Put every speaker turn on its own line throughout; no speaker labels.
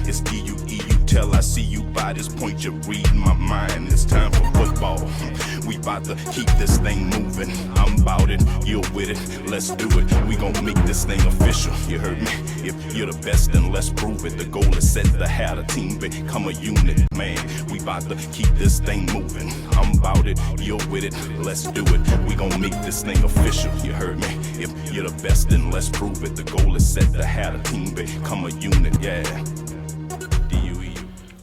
It's D-U-E-U tell. I see you by this point, you're reading my mind. It's time for football. We about to keep this thing moving. I'm about it, you're with it, let's do it. We gon' make this thing official, you heard me? If you're the best, then let's prove it. The goal is set to have a team become a unit, man. We about to keep this thing moving. I'm about it, you're with it, let's do it. We gon' make this thing official, you heard me? If you're the best, then let's prove it. The goal is set to have a team become a unit, yeah.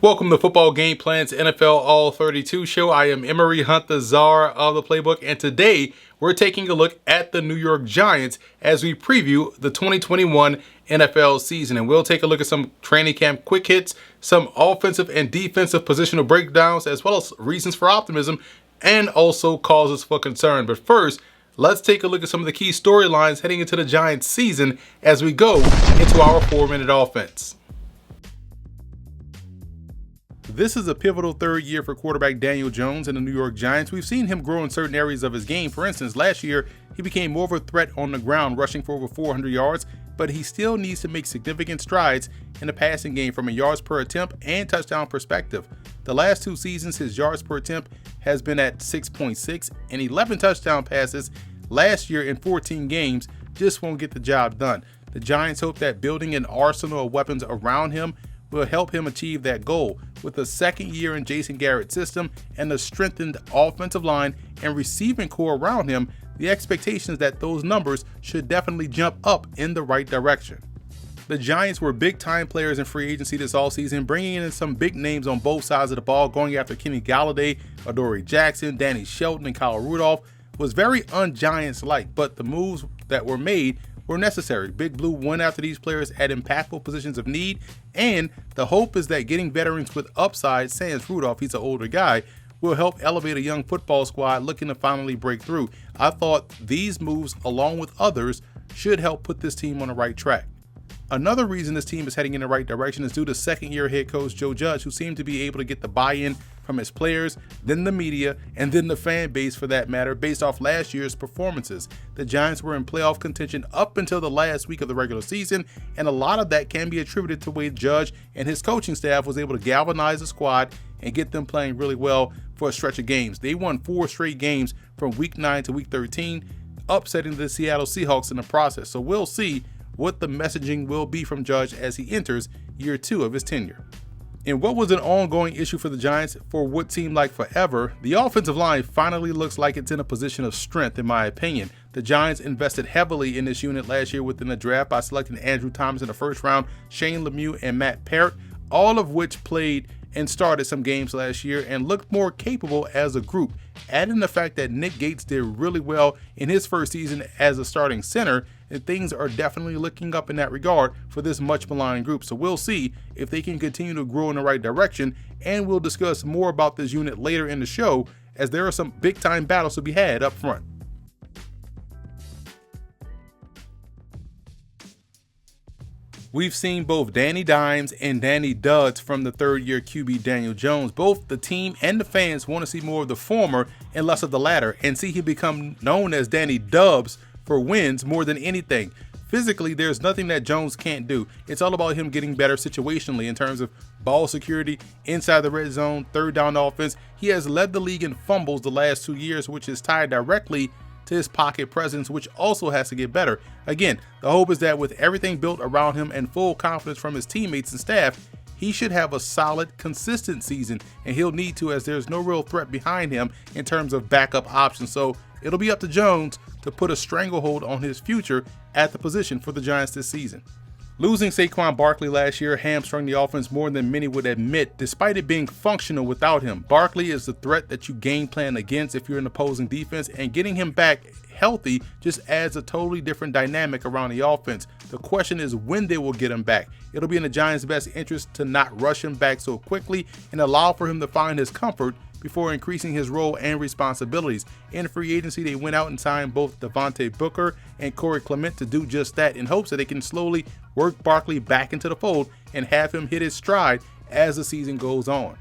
Welcome to Football Game Plan's NFL All 32 show. I am Emery Hunt, the czar of the playbook, and today we're taking a look at the New York Giants as we preview the 2021 NFL season. And we'll take a look at some training camp quick hits, some offensive and defensive positional breakdowns, as well as reasons for optimism and also causes for concern. But first, let's take a look at some of the key storylines heading into the Giants season as we go into our 4-minute offense. This is a pivotal third year for quarterback Daniel Jones and the New York Giants. We've seen him grow in certain areas of his game. For instance, last year, he became more of a threat on the ground, rushing for over 400 yards, but he still needs to make significant strides in the passing game from a yards per attempt and touchdown perspective. The last 2 seasons, his yards per attempt has been at 6.6 and 11 touchdown passes last year in 14 games just won't get the job done. The Giants hope that building an arsenal of weapons around him will help him achieve that goal. With a second year in Jason Garrett's system and a strengthened offensive line and receiving core around him, the expectation is that those numbers should definitely jump up in the right direction. The Giants were big-time players in free agency this offseason, bringing in some big names on both sides of the ball, going after Kenny Galladay, Adoree Jackson, Danny Shelton, and Kyle Rudolph was very un-Giants-like, but the moves that were made were necessary. Big Blue went after these players at impactful positions of need, and the hope is that getting veterans with upside, sans Rudolph, he's an older guy, will help elevate a young football squad looking to finally break through. I thought these moves, along with others, should help put this team on the right track. Another reason this team is heading in the right direction is due to second-year head coach Joe Judge, who seemed to be able to get the buy-in from his players, then the media, and then the fan base for that matter, based off last year's performances. The Giants were in playoff contention up until the last week of the regular season, and a lot of that can be attributed to the way Judge and his coaching staff was able to galvanize the squad and get them playing really well for a stretch of games. They won 4 straight games from week 9 to week 13, upsetting the Seattle Seahawks in the process. So we'll see what the messaging will be from Judge as he enters year 2 of his tenure. In what was an ongoing issue for the Giants for what seemed like forever, the offensive line finally looks like it's in a position of strength, in my opinion. The Giants invested heavily in this unit last year within the draft by selecting Andrew Thomas in the first round, Shane Lemieux, and Matt Parrott, all of which played and started some games last year and looked more capable as a group. Adding the fact that Nick Gates did really well in his first season as a starting center, and things are definitely looking up in that regard for this much maligned group. So we'll see if they can continue to grow in the right direction, and we'll discuss more about this unit later in the show as there are some big time battles to be had up front. We've seen both Danny Dimes and Danny Duds from the third-year QB Daniel Jones. Both the team and the fans want to see more of the former and less of the latter, and see him become known as Danny Dubs for wins more than anything. Physically, there's nothing that Jones can't do. It's all about him getting better situationally in terms of ball security, inside the red zone, third down offense. He has led the league in fumbles the last 2 years, which is tied directly to his pocket presence, which also has to get better. Again, the hope is that with everything built around him and full confidence from his teammates and staff, he should have a solid, consistent season, and he'll need to, as there's no real threat behind him in terms of backup options. So it'll be up to Jones to put a stranglehold on his future at the position for the Giants this season. Losing Saquon Barkley last year hamstrung the offense more than many would admit, despite it being functional without him. Barkley is the threat that you game plan against if you're an opposing defense, and getting him back healthy just adds a totally different dynamic around the offense. The question is when they will get him back. It'll be in the Giants' best interest to not rush him back so quickly and allow for him to find his comfort before increasing his role and responsibilities. In free agency, they went out and signed both Devontae Booker and Corey Clement to do just that, in hopes that they can slowly work Barkley back into the fold and have him hit his stride as the season goes on.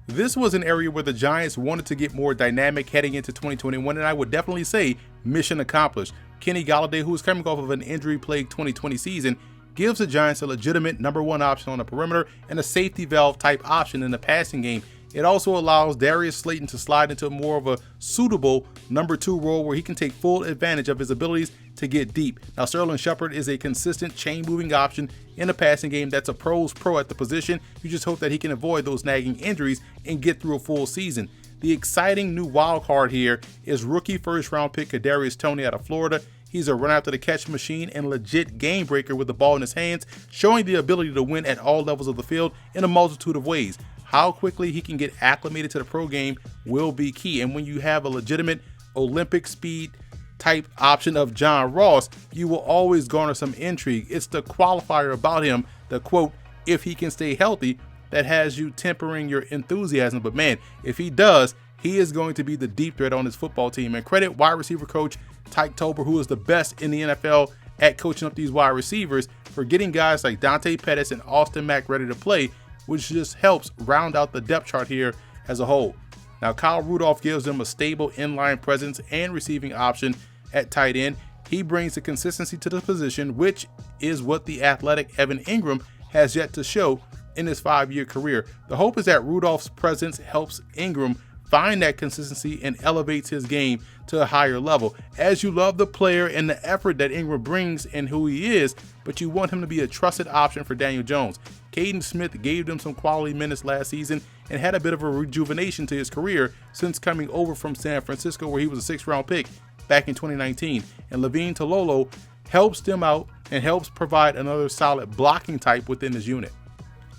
This was an area where the Giants wanted to get more dynamic heading into 2021, and I would definitely say mission accomplished. Kenny Galladay, who was coming off of an injury-plagued 2020 season, gives the Giants a legitimate number one option on the perimeter and a safety valve type option in the passing game. It also allows Darius Slayton to slide into more of a suitable number two role where he can take full advantage of his abilities to get deep. Now, Sterling Shepard is a consistent chain-moving option in the passing game that's a pro's pro at the position. You just hope that he can avoid those nagging injuries and get through a full season. The exciting new wild card here is rookie first-round pick Kadarius Toney out of Florida. He's a run-after-the-catch machine and legit game breaker with the ball in his hands, showing the ability to win at all levels of the field in a multitude of ways. How quickly he can get acclimated to the pro game will be key. And when you have a legitimate Olympic speed type option of John Ross, you will always garner some intrigue. It's the qualifier about him, the quote, if he can stay healthy, that has you tempering your enthusiasm. But man, if he does, he is going to be the deep threat on his football team. And credit wide receiver coach Tyke Tober, who is the best in the NFL at coaching up these wide receivers, for getting guys like Dante Pettis and Austin Mack ready to play, which just helps round out the depth chart here as a whole. Now, Kyle Rudolph gives them a stable inline presence and receiving option at tight end. He brings the consistency to the position, which is what the athletic Evan Ingram has yet to show in his 5-year career. The hope is that Rudolph's presence helps Ingram find that consistency and elevates his game to a higher level. As you love the player and the effort that Ingram brings and who he is, but you want him to be a trusted option for Daniel Jones. Caden Smith gave them some quality minutes last season and had a bit of a rejuvenation to his career since coming over from San Francisco, where he was a 6th-round pick back in 2019. And Levine Tololo helps them out and helps provide another solid blocking type within his unit.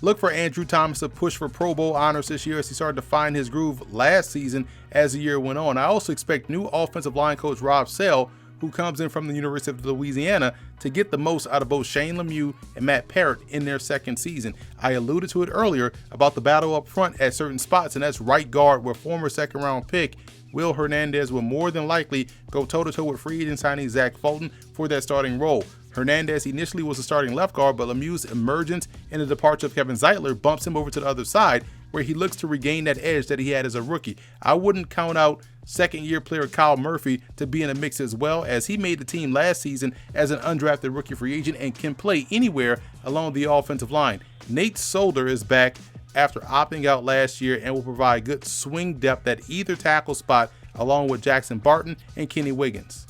Look for Andrew Thomas to push for Pro Bowl honors this year as he started to find his groove last season as the year went on. I also expect new offensive line coach Rob Sell, who comes in from the University of Louisiana, to get the most out of both Shane Lemieux and Matt Parrott in their second season. I alluded to it earlier about the battle up front at certain spots, and that's right guard, where former second-round pick Will Hernandez will more than likely go toe-to-toe with free agent signing Zach Fulton for that starting role. Hernandez initially was a starting left guard, but Lemieux's emergence and the departure of Kevin Zeitler bumps him over to the other side, where he looks to regain that edge that he had as a rookie. I wouldn't count out second-year player Kyle Murphy to be in the mix as well, as he made the team last season as an undrafted rookie free agent and can play anywhere along the offensive line. Nate Solder is back after opting out last year and will provide good swing depth at either tackle spot, along with Jackson Barton and Kenny Wiggins.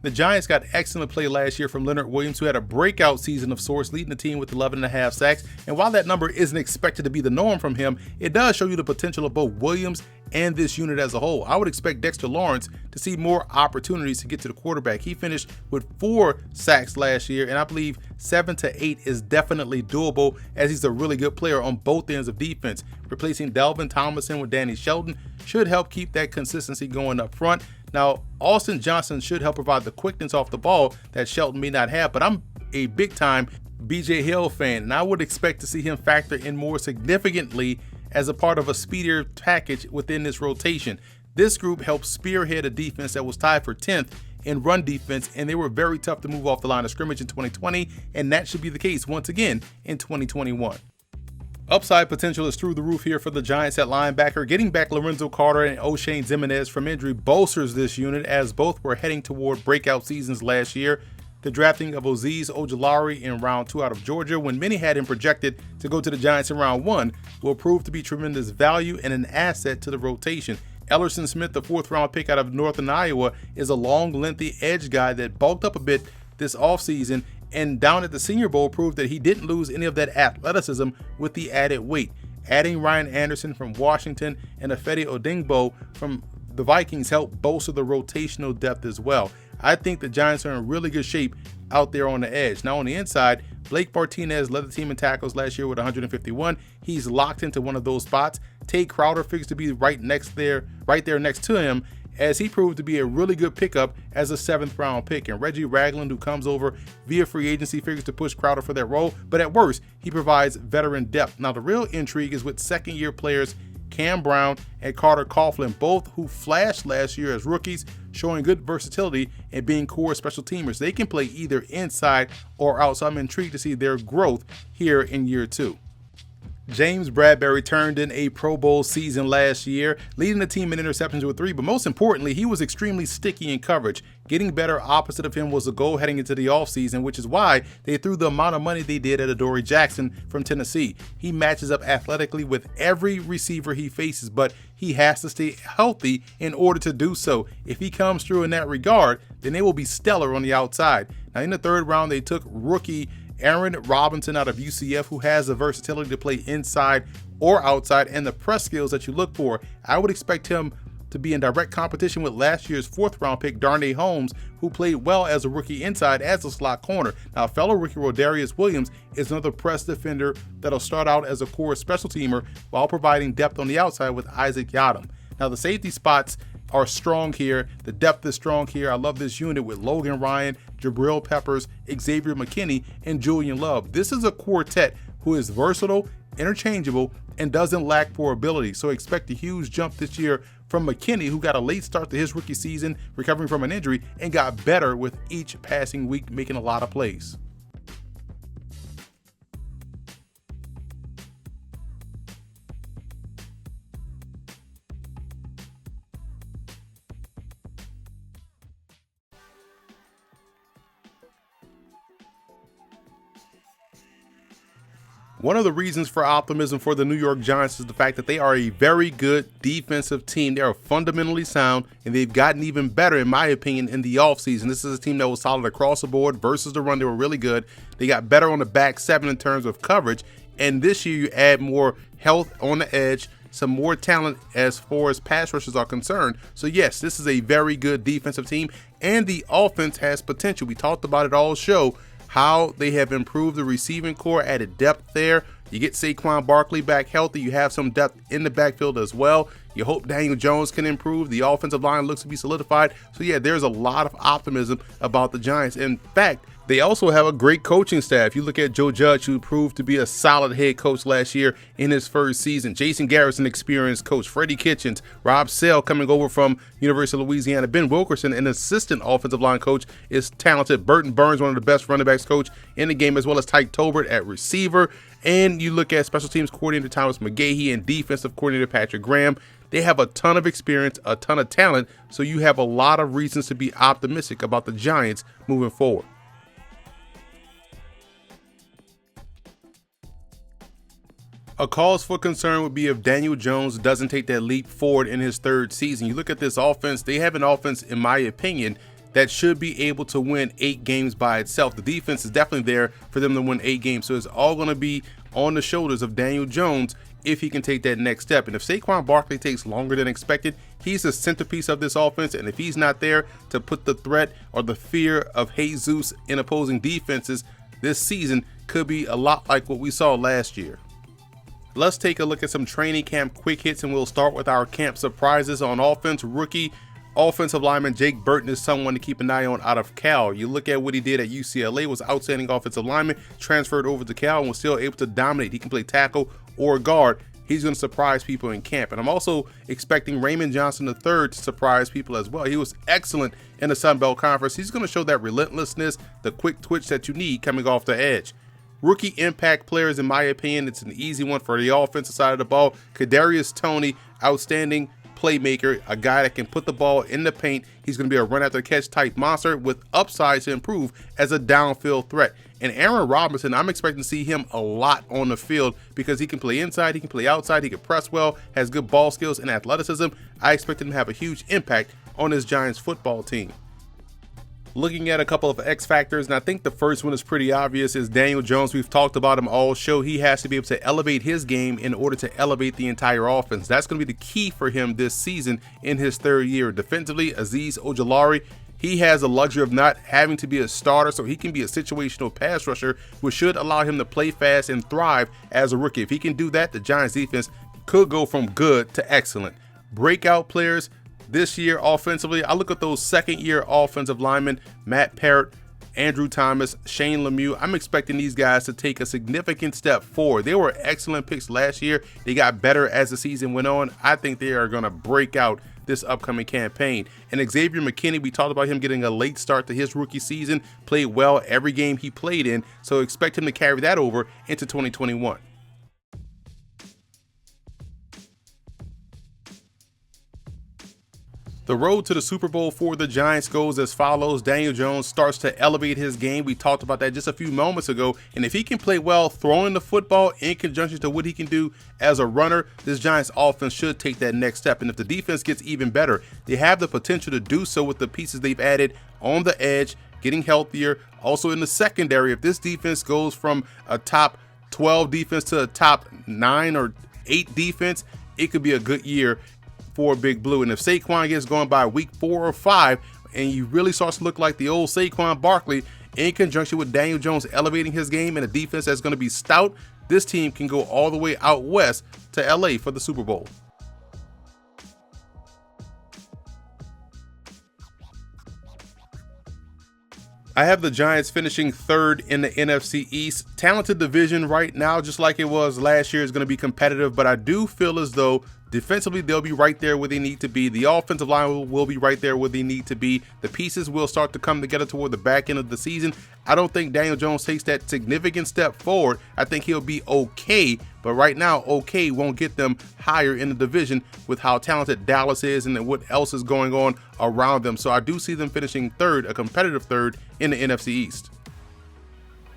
The Giants got excellent play last year from Leonard Williams, who had a breakout season of sorts, leading the team with 11.5 sacks. And while that number isn't expected to be the norm from him, it does show you the potential of both Williams and this unit as a whole. I would expect Dexter Lawrence to see more opportunities to get to the quarterback. He finished with 4 sacks last year, and I believe 7 to 8 is definitely doable, as he's a really good player on both ends of defense. Replacing Delvin Tomlinson with Danny Shelton should help keep that consistency going up front. Now, Austin Johnson should help provide the quickness off the ball that Shelton may not have, but I'm a big-time BJ Hill fan, and I would expect to see him factor in more significantly as a part of a speedier package within this rotation. This group helped spearhead a defense that was tied for 10th in run defense, and they were very tough to move off the line of scrimmage in 2020, and that should be the case once again in 2021. Upside potential is through the roof here for the Giants at linebacker. Getting back Lorenzo Carter and O'Shane Ximines from injury bolsters this unit, as both were heading toward breakout seasons last year. The drafting of Azeez Ojulari in round 2 out of Georgia, when many had him projected to go to the Giants in round 1, will prove to be tremendous value and an asset to the rotation. Ellerson Smith, the 4th-round pick out of Northern Iowa, is a long, lengthy edge guy that bulked up a bit this offseason, and down at the Senior Bowl proved that he didn't lose any of that athleticism with the added weight. Adding Ryan Anderson from Washington and Ifeadi Odingbo from the Vikings helped bolster the rotational depth as well. I think the Giants are in really good shape out there on the edge. Now on the inside, Blake Martinez led the team in tackles last year with 151. He's locked into one of those spots. Tate Crowder figures to be right there next to him, as he proved to be a really good pickup as a 7th-round pick. And Reggie Ragland, who comes over via free agency, figures to push Crowder for that role, but at worst, he provides veteran depth. Now, the real intrigue is with second-year players Cam Brown and Carter Coughlin, both who flashed last year as rookies, showing good versatility and being core special teamers. They can play either inside or out, so I'm intrigued to see their growth here in year 2. James Bradberry turned in a Pro Bowl season last year, leading the team in interceptions with 3, but most importantly, he was extremely sticky in coverage. Getting better opposite of him was the goal heading into the offseason, which is why they threw the amount of money they did at Adoree Jackson from Tennessee. He matches up athletically with every receiver he faces, but he has to stay healthy in order to do so. If he comes through in that regard, then they will be stellar on the outside. Now, in the 3rd round, they took rookie Aaron Robinson out of UCF, who has the versatility to play inside or outside and the press skills that you look for. I would expect him to be in direct competition with last year's 4th round pick Darnay Holmes, who played well as a rookie inside as a slot corner. Now, fellow rookie Rodarius Williams is another press defender that'll start out as a core special teamer while providing depth on the outside with Isaac Yadam. Now, the safety spots are strong here. The depth is strong here. I love this unit with Logan Ryan, Jabril Peppers, Xavier McKinney, and Julian Love. This is a quartet who is versatile, interchangeable, and doesn't lack for ability. So expect a huge jump this year from McKinney, who got a late start to his rookie season, recovering from an injury, and got better with each passing week, making a lot of plays. One of the reasons for optimism for the New York Giants is the fact that they are a very good defensive team. They are fundamentally sound, and they've gotten even better, in my opinion, in the offseason. This is a team that was solid across the board. Versus the run, they were really good. They got better on the back 7 in terms of coverage, and this year you add more health on the edge, some more talent as far as pass rushers are concerned. So yes, this is a very good defensive team, and the offense has potential. We talked about it all show, how they have improved the receiving core, added depth there. You get Saquon Barkley back healthy. You have some depth in the backfield as well. You hope Daniel Jones can improve. The offensive line looks to be solidified. So yeah, there's a lot of optimism about the Giants. In fact, they also have a great coaching staff. You look at Joe Judge, who proved to be a solid head coach last year in his first season. Jason Garrison, experienced coach. Freddie Kitchens, Rob Sale coming over from University of Louisiana. Ben Wilkerson, an assistant offensive line coach, is talented. Burton Burns, one of the best running backs coach in the game, as well as Tyke Tolbert at receiver. And you look at special teams coordinator Thomas McGahee and defensive coordinator Patrick Graham. They have a ton of experience, a ton of talent, so you have a lot of reasons to be optimistic about the Giants moving forward. A cause for concern would be if Daniel Jones doesn't take that leap forward in his 3rd season. You look at this offense, they have an offense, in my opinion, that should be able to win 8 games by itself. The defense is definitely there for them to win 8 games, so it's all going to be on the shoulders of Daniel Jones if he can take that next step. And if Saquon Barkley takes longer than expected, he's the centerpiece of this offense, and if he's not there to put the threat or the fear of Jesus in opposing defenses, this season could be a lot like what we saw last year. Let's take a look at some training camp quick hits, and we'll start with our camp surprises. On offense, rookie offensive lineman Jake Burton is someone to keep an eye on out of Cal. You look at what he did at UCLA, was outstanding offensive lineman, transferred over to Cal and was still able to dominate. He can play tackle or guard. He's going to surprise people in camp. And I'm also expecting Raymond Johnson III to surprise people as well. He was excellent in the Sun Belt Conference. He's going to show that relentlessness, the quick twitch that you need coming off the edge. Rookie impact players, in my opinion, it's an easy one for the offensive side of the ball. Kadarius Toney, outstanding playmaker, a guy that can put the ball in the paint. He's going to be a run after catch type monster with upside to improve as a downfield threat. And Aaron Robinson, I'm expecting to see him a lot on the field because he can play inside, he can play outside, he can press well, has good ball skills and athleticism. I expect him to have a huge impact on this Giants football team. Looking at a couple of X factors, and I think the first one is pretty obvious, is Daniel Jones. We've talked about him all show. He has to be able to elevate his game in order to elevate the entire offense. That's going to be the key for him this season in his 3rd year. Defensively, Azeez Ojulari, he has the luxury of not having to be a starter, so he can be a situational pass rusher, which should allow him to play fast and thrive as a rookie. If he can do that, the Giants defense could go from good to excellent. Breakout players this year offensively, I look at those 2nd-year offensive linemen, Matt Parrott, Andrew Thomas, Shane Lemieux. I'm expecting these guys to take a significant step forward. They were excellent picks last year. They got better as the season went on. I think they are going to break out this upcoming campaign. And Xavier McKinney, we talked about him getting a late start to his rookie season, played well every game he played in, so expect him to carry that over into 2021. The road to the Super Bowl for the Giants goes as follows. Daniel Jones starts to elevate his game. We talked about that just a few moments ago. And if he can play well throwing the football in conjunction to what he can do as a runner, this Giants offense should take that next step. And if the defense gets even better, they have the potential to do so with the pieces they've added on the edge, getting healthier. Also in the secondary, if this defense goes from a top 12 defense to a top 9 or 8 defense, it could be a good year for Big Blue. And if Saquon gets going by week 4 or 5 and you really starts to look like the old Saquon Barkley in conjunction with Daniel Jones elevating his game and a defense that's going to be stout, this team can go all the way out west to LA for the Super Bowl. I have the Giants finishing third in the NFC East. Talented division right now, just like it was last year, is going to be competitive, but I do feel as though defensively, they'll be right there where they need to be. The offensive line will be right there where they need to be. The pieces will start to come together toward the back end of the season. I don't think Daniel Jones takes that significant step forward. I think he'll be okay, but right now, okay won't get them higher in the division with how talented Dallas is and what else is going on around them. So I do see them finishing third, a competitive third in the NFC East.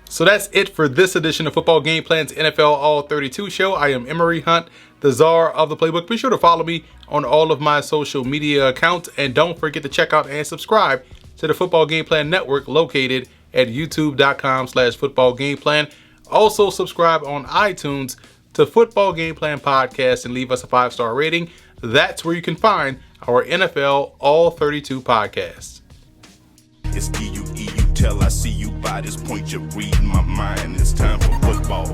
So that's it for this edition of Football Game Plan's NFL All 32 show. I am Emery Hunt, the czar of the playbook. Be sure to follow me on all of my social media accounts, and don't forget to check out and subscribe to the Football Game Plan Network located at youtube.com/footballgameplan. Also subscribe on iTunes to Football Game Plan Podcast and leave us a 5-star rating. That's where you can find our NFL All 32 podcasts.
It's tell I see you by this point, you're reading my mind. It's time for football.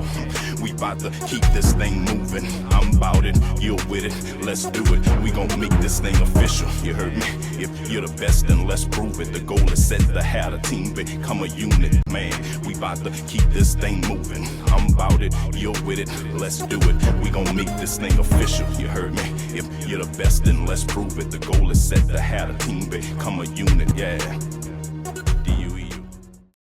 We about to keep this thing moving. I'm about it, you're with it, let's do it. We gon' make this thing official, you heard me? If you're the best, then let's prove it. The goal is set to have a team become a unit, man. We about to keep this thing moving. I'm about it, you're with it, let's do it. We gon' make this thing official, you heard me? If you're the best, then let's prove it. The goal is set to have a team become a unit, yeah.